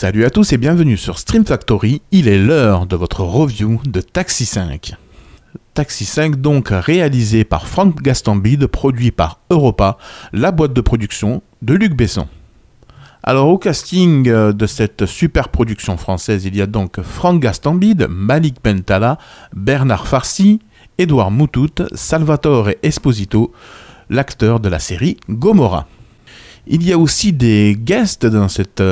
Salut à tous et bienvenue sur Stream Factory, il est l'heure de votre review de Taxi 5. Taxi 5 donc réalisé par Franck Gastambide, produit par Europa, la boîte de production de Luc Besson. Alors au casting de cette super production française, il y a donc Franck Gastambide, Malik Bentala, Bernard Farcy, Edouard Moutout, Salvatore Esposito, l'acteur de la série Gomorrah. Il y a aussi des guests dans cette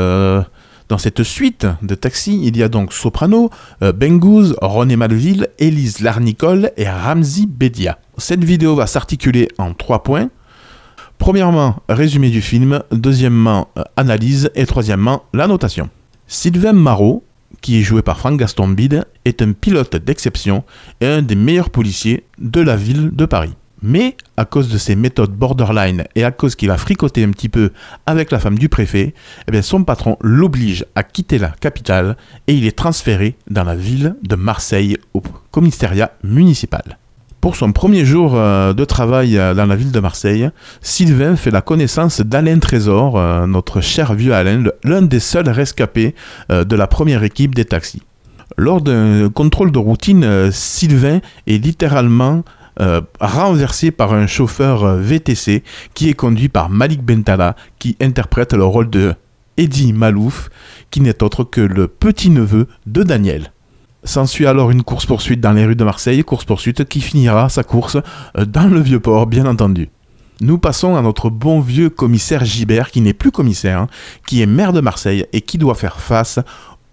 suite de Taxi. Il y a donc Soprano, Bengouz, René Malville, Élise Larnicole et Ramzi Bedia. Cette vidéo va s'articuler en 3 points. Premièrement, résumé du film. Deuxièmement, analyse. Et troisièmement, la notation. Sylvain Marot, qui est joué par Franck Gastambide, est un pilote d'exception et un des meilleurs policiers de la ville de Paris. Mais, à cause de ses méthodes borderline et à cause qu'il a fricoté un petit peu avec la femme du préfet, eh bien son patron l'oblige à quitter la capitale et il est transféré dans la ville de Marseille au commissariat municipal. Pour son premier jour de travail dans la ville de Marseille, Sylvain fait la connaissance d'Alain Trésor, notre cher vieux Alain, l'un des seuls rescapés de la première équipe des taxis. Lors d'un contrôle de routine, Sylvain est littéralement renversé par un chauffeur VTC qui est conduit par Malik Bentala, qui interprète le rôle de Eddie Malouf, qui n'est autre que le petit-neveu de Daniel. S'ensuit alors une course-poursuite dans les rues de Marseille, course-poursuite qui finira sa course dans le Vieux-Port, bien entendu. Nous passons à notre bon vieux commissaire Gibert, qui n'est plus commissaire, qui est maire de Marseille et qui doit faire face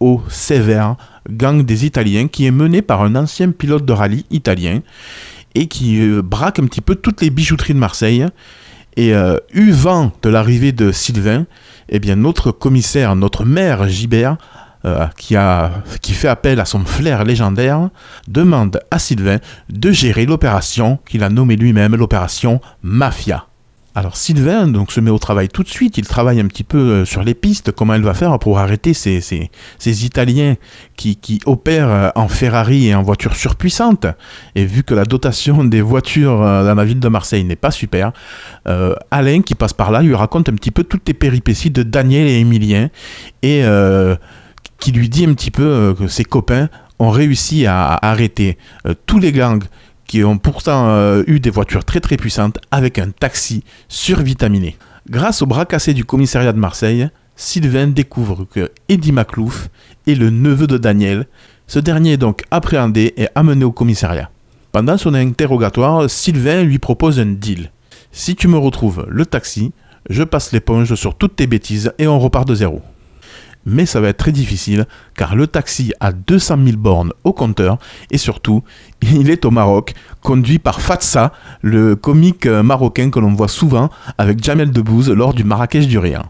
au sévère gang des Italiens qui est mené par un ancien pilote de rallye italien et qui braque un petit peu toutes les bijouteries de Marseille. Et eu vent de l'arrivée de Sylvain, eh bien notre commissaire, notre maire Gibert, qui fait appel à son flair légendaire, demande à Sylvain de gérer l'opération qu'il a nommée lui-même l'opération Mafia. Alors Sylvain donc, se met au travail tout de suite, il travaille un petit peu sur les pistes, comment il va faire pour arrêter ces Italiens qui opèrent en Ferrari et en voitures surpuissantes. Et vu que la dotation des voitures dans la ville de Marseille n'est pas super, Alain qui passe par là lui raconte un petit peu toutes les péripéties de Daniel et Emilien et qui lui dit un petit peu que ses copains ont réussi à arrêter tous les gangs qui ont pourtant eu des voitures très puissantes avec un taxi survitaminé. Grâce au bras cassé du commissariat de Marseille, Sylvain découvre que Eddie Maclouf est le neveu de Daniel. Ce dernier est donc appréhendé et amené au commissariat. Pendant son interrogatoire, Sylvain lui propose un deal. Si tu me retrouves le taxi, je passe l'éponge sur toutes tes bêtises et on repart de zéro. Mais ça va être très difficile car le taxi a 200 000 bornes au compteur et surtout, il est au Maroc, conduit par Fatsa, le comique marocain que l'on voit souvent avec Jamel Debbouze lors du Marrakech du Rire.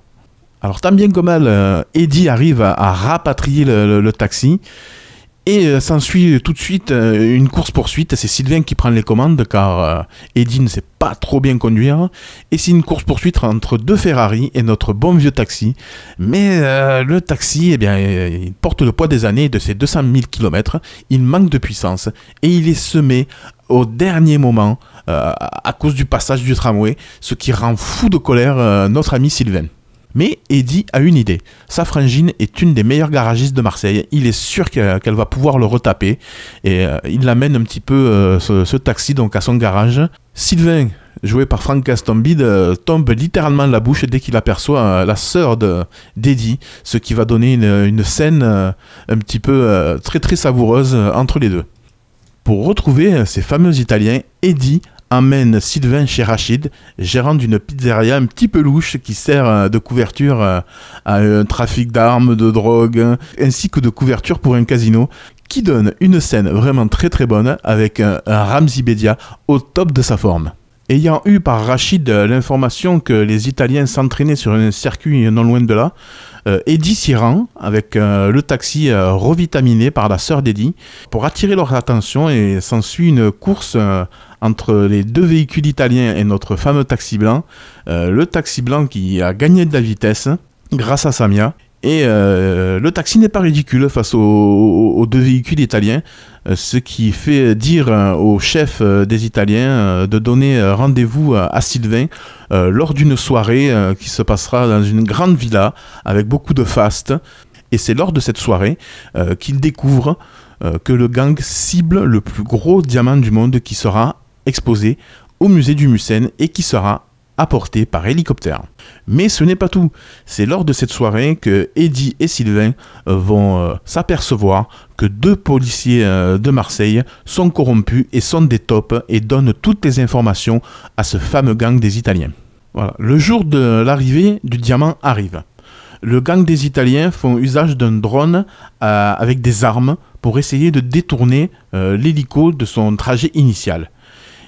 Alors tant bien que mal, Eddie arrive à rapatrier le taxi et s'ensuit tout de suite une course-poursuite. C'est Sylvain qui prend les commandes car Eddie ne sait pas trop bien conduire. Et c'est une course-poursuite entre deux Ferrari et notre bon vieux taxi. Mais le taxi, eh bien, il porte le poids des années et de ses 200 000 km. Il manque de puissance et il est semé au dernier moment à cause du passage du tramway, ce qui rend fou de colère notre ami Sylvain. Mais Eddie a une idée. Sa frangine est une des meilleures garagistes de Marseille. Il est sûr qu'elle va pouvoir le retaper. Et il l'amène un petit peu ce taxi donc à son garage. Sylvain, joué par Franck Gastambide, tombe littéralement la bouche dès qu'il aperçoit la sœur d'Eddie. Ce qui va donner une scène un petit peu très savoureuse entre les deux. Pour retrouver ces fameux Italiens, Eddie emmène Sylvain chez Rachid, gérant d'une pizzeria un petit peu louche qui sert de couverture à un trafic d'armes, de drogue, ainsi que de couverture pour un casino, qui donne une scène vraiment très bonne avec un Ramzi Bedia au top de sa forme. Ayant eu par Rachid l'information que les Italiens s'entraînaient sur un circuit non loin de là, Eddie s'y rend avec le taxi revitaminé par la sœur d'Eddie pour attirer leur attention et s'ensuit une course entre les deux véhicules italiens et notre fameux taxi blanc. Le taxi blanc qui a gagné de la vitesse grâce à Samia. Et le taxi n'est pas ridicule face aux deux véhicules italiens, ce qui fait dire au chef des Italiens de donner rendez-vous à Sylvain lors d'une soirée qui se passera dans une grande villa avec beaucoup de faste. Et c'est lors de cette soirée qu'il découvre que le gang cible le plus gros diamant du monde qui sera exposé au musée du Mucem et qui sera apporté par hélicoptère. Mais ce n'est pas tout. C'est lors de cette soirée que Eddie et Sylvain vont s'apercevoir que 2 policiers de Marseille sont corrompus et sont des taupes et donnent toutes les informations à ce fameux gang des Italiens. Voilà. Le jour de l'arrivée du diamant arrive. Le gang des Italiens font usage d'un drone avec des armes pour essayer de détourner l'hélico de son trajet initial.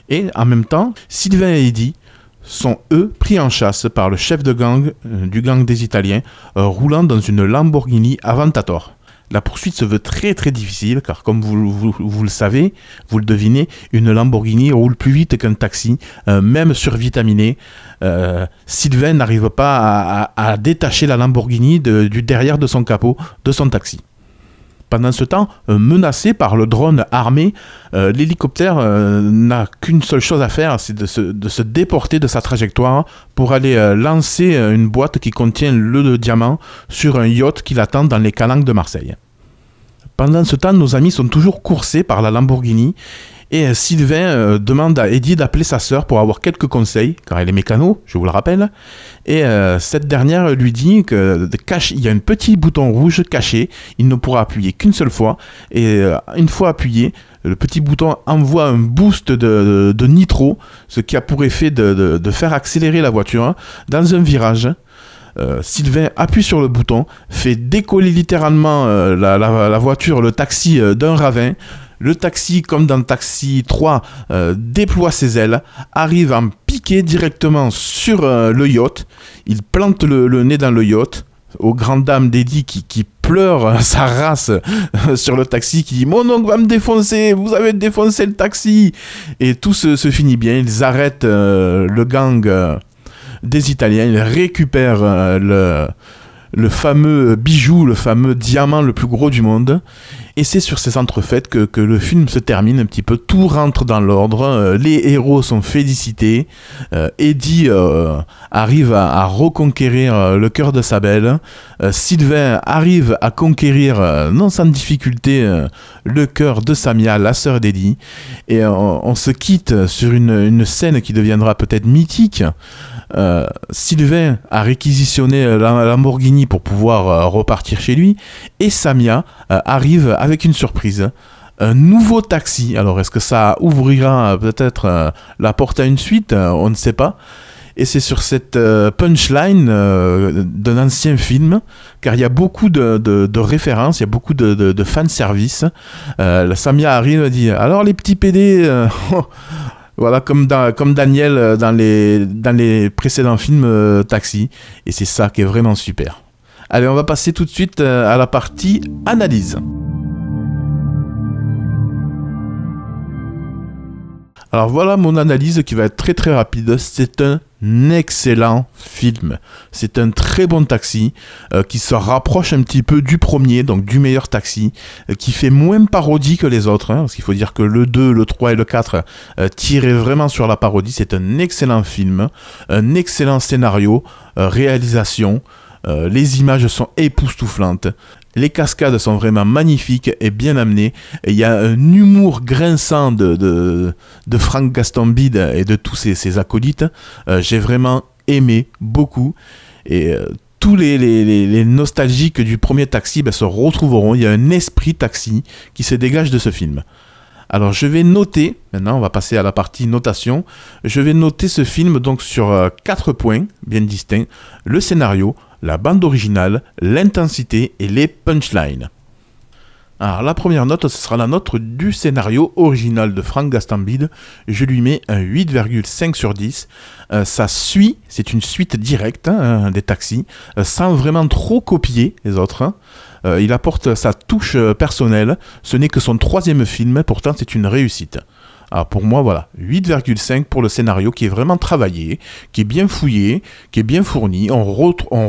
Et en même temps, Sylvain et Eddie sont eux pris en chasse par le chef de gang du gang des Italiens roulant dans une Lamborghini Aventador. La poursuite se veut très très difficile car comme vous le savez, vous le devinez, une Lamborghini roule plus vite qu'un taxi, même survitaminé. Sylvain n'arrive pas à détacher la Lamborghini du derrière de son capot de son taxi. Pendant ce temps, menacé par le drone armé, l'hélicoptère n'a qu'une seule chose à faire, c'est de se déporter de sa trajectoire pour aller lancer une boîte qui contient le diamant sur un yacht qui l'attend dans les calanques de Marseille. Pendant ce temps, nos amis sont toujours coursés par la Lamborghini et Sylvain demande à Eddie d'appeler sa sœur pour avoir quelques conseils, car elle est mécano, je vous le rappelle. Et cette dernière lui dit qu'il y a un petit bouton rouge caché, il ne pourra appuyer qu'une seule fois. Et une fois appuyé, le petit bouton envoie un boost de nitro, ce qui a pour effet de faire accélérer la voiture dans un virage. Sylvain appuie sur le bouton, fait décoller littéralement la voiture, le taxi d'un ravin. Le taxi, comme dans Taxi 3, déploie ses ailes, arrive à piquer directement sur le yacht. Il plante le nez dans le yacht, aux grandes dames d'Eddie qui pleure sa race sur le taxi, qui dit « Mon oncle va me défoncer, vous avez défoncé le taxi !» Et tout se finit bien, ils arrêtent le gang des Italiens, ils récupèrent le fameux bijou, le fameux diamant le plus gros du monde. Et c'est sur ces entrefaites que le film se termine un petit peu. Tout rentre dans l'ordre. Les héros sont félicités. Eddie arrive à reconquérir le cœur de sa belle. Sylvain arrive à conquérir, non sans difficulté, le cœur de Samia, la sœur d'Eddie. Et on se quitte sur une scène qui deviendra peut-être mythique. Sylvain a réquisitionné la Lamborghini pour pouvoir repartir chez lui et Samia arrive avec une surprise, un nouveau taxi. Alors est-ce que ça ouvrira peut-être la porte à une suite, on ne sait pas. Et c'est sur cette punchline d'un ancien film, car il y a beaucoup de références, il y a beaucoup de fanservice. Samia arrive et dit « Alors les petits PD voilà, comme Daniel dans les précédents films Taxi. » Et c'est ça qui est vraiment super. Allez, on va passer tout de suite à la partie analyse. Alors voilà mon analyse qui va être très très rapide. C'est un excellent film. C'est un très bon Taxi qui se rapproche un petit peu du premier, donc du meilleur Taxi, qui fait moins parodie que les autres, parce qu'il faut dire que le 2, le 3 et le 4 tiraient vraiment sur la parodie. C'est un excellent film, un excellent scénario, réalisation, les images sont époustouflantes. Les cascades sont vraiment magnifiques et bien amenées. Il y a un humour grinçant de Frank Gastambide et de tous ses acolytes. J'ai vraiment aimé beaucoup. Et tous les nostalgiques du premier Taxi se retrouveront. Il y a un esprit Taxi qui se dégage de ce film. Alors je vais noter, maintenant on va passer à la partie notation, je vais noter ce film donc sur 4 points bien distincts: le scénario, la bande originale, l'intensité et les punchlines. Alors la première note, ce sera la note du scénario original de Frank Gastambide. Je lui mets un 8,5 sur 10. Ça suit, c'est une suite directe des Taxis, sans vraiment trop copier les autres. Il apporte sa touche personnelle. Ce n'est que son 3e film, pourtant c'est une réussite. Alors pour moi, voilà, 8,5 pour le scénario qui est vraiment travaillé, qui est bien fouillé, qui est bien fourni. On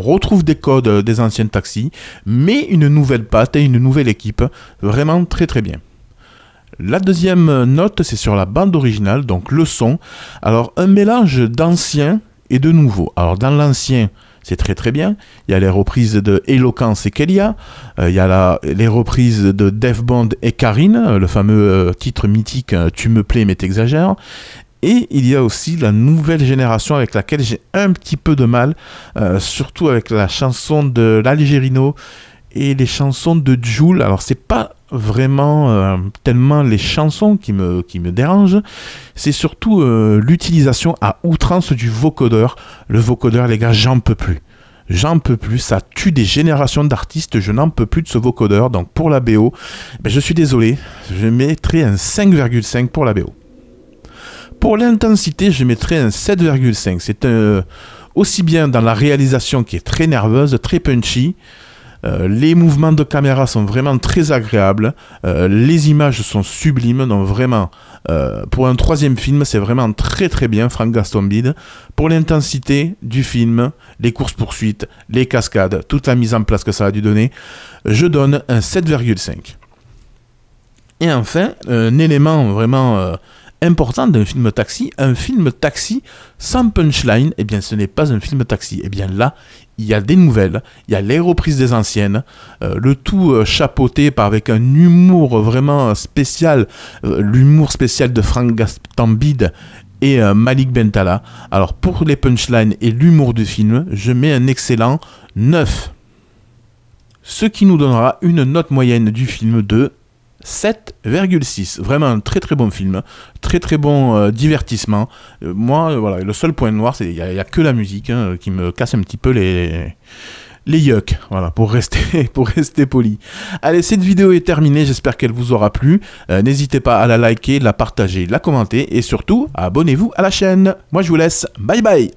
retrouve des codes des anciens Taxis, mais une nouvelle patte et une nouvelle équipe. Vraiment très très bien. La deuxième note, c'est sur la bande originale, donc le son. Alors un mélange d'ancien et de nouveau. Alors dans l'ancien, c'est très très bien. Il y a les reprises de Eloquence et Kelia, il y a les reprises de Def Bond et Karine, le fameux titre mythique Tu me plais mais t'exagères. Et il y a aussi la nouvelle génération avec laquelle j'ai un petit peu de mal, surtout avec la chanson de l'Algérino et les chansons de Jul. Alors c'est pas vraiment tellement les chansons qui me dérangent, c'est surtout l'utilisation à outrance du vocodeur. Le vocodeur, les gars, j'en peux plus. J'en peux plus, ça tue des générations d'artistes, je n'en peux plus de ce vocodeur. Donc pour la BO, ben, je suis désolé, je mettrai un 5,5 pour la BO. Pour l'intensité, je mettrai un 7,5. C'est aussi bien dans la réalisation qui est très nerveuse, très punchy. Les mouvements de caméra sont vraiment très agréables. Les images sont sublimes. Donc vraiment, pour un troisième film, c'est vraiment très très bien, Frank Gastambide. Pour l'intensité du film, les courses-poursuites, les cascades, toute la mise en place que ça a dû donner, je donne un 7,5. Et enfin, un élément vraiment important d'un film taxi, un film taxi sans punchline, eh bien ce n'est pas un film taxi. Eh bien là, il y a des nouvelles, il y a les reprises des anciennes, le tout chapeauté avec un humour vraiment spécial, l'humour spécial de Frank Gastambide et Malik Bentala. Alors pour les punchlines et l'humour du film, je mets un excellent 9. Ce qui nous donnera une note moyenne du film de 7,6. Vraiment un très très bon film, très très bon divertissement. Moi, voilà, le seul point noir, c'est qu'il n'y a que la musique qui me casse un petit peu les yucks, voilà, pour rester poli. Allez, cette vidéo est terminée, j'espère qu'elle vous aura plu. N'hésitez pas à la liker, la partager, la commenter et surtout, abonnez-vous à la chaîne. Moi, je vous laisse. Bye bye.